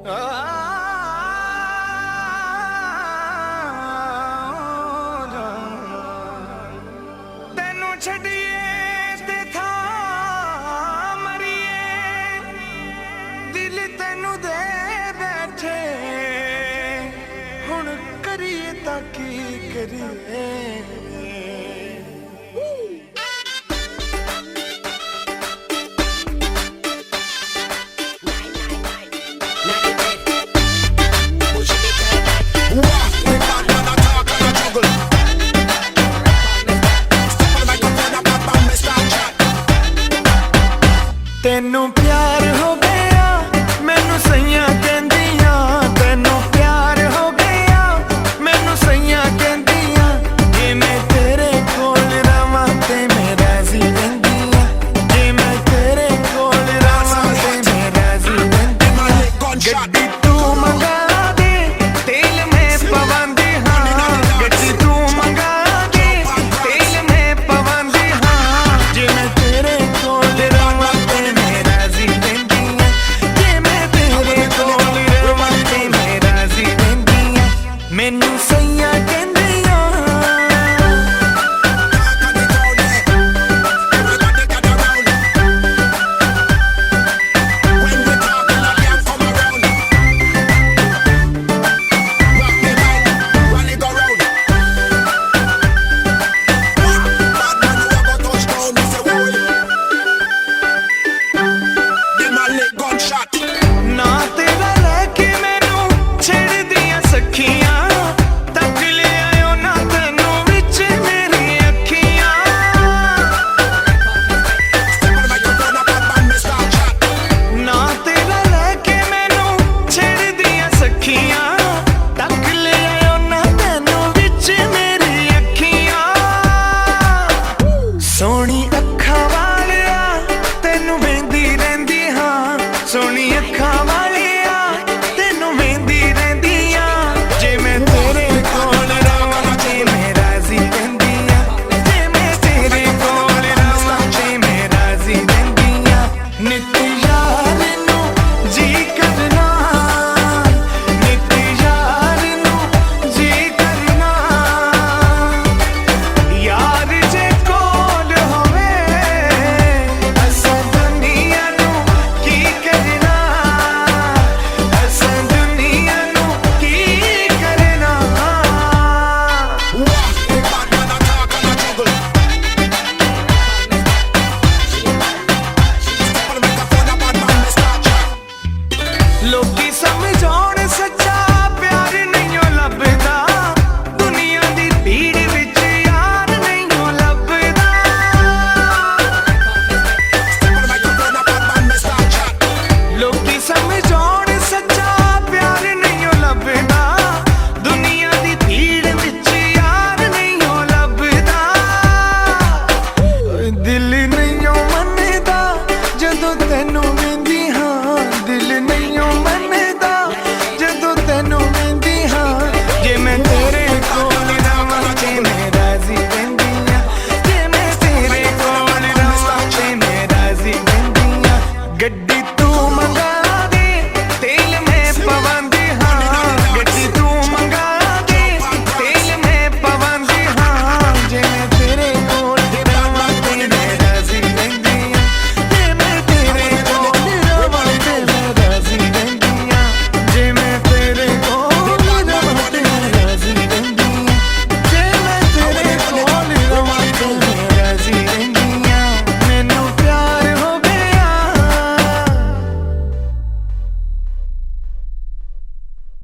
तेनू छड़िए ते था मरिए दिल तेनू दे बैठे हुण करिए ताकि करिए। तेनू प्यार हो गया मैनू सैयां कहंदियां, तेनू प्यार हो गया मैनू सैयां कहंदियां, जे मैं तेरे कोल रवां ते मैं राज़ी रहिंदियां, जे मैं तेरे कोल रवां ते मैं राज़ी रहिंदियां। गड्डी तू मंगा दे तेल मैं पवांदी हां, गड्डी तू मंगा दे तेल मैं पवांदी हां, जे मैं तेरे कोल रवां ते मैं राज़ी रहिंदियां, जे मैं तेरे कोल रवां ते मैं राज़ी रहिंदियां। मैनू सैयां कहंदियां ना तेरा लैके मैनू छेड़दियां सखियां, तक ले आयो ना तैनू विच मेरी अखियां। ना तेरा लैके मैनू छेड़दियां सखियां, तक ले आयो ना तैनू विच मेरी अखियां। सोहनी अखां वालिया तैनू वेंदी रहिंदी हां, सोहनी अखां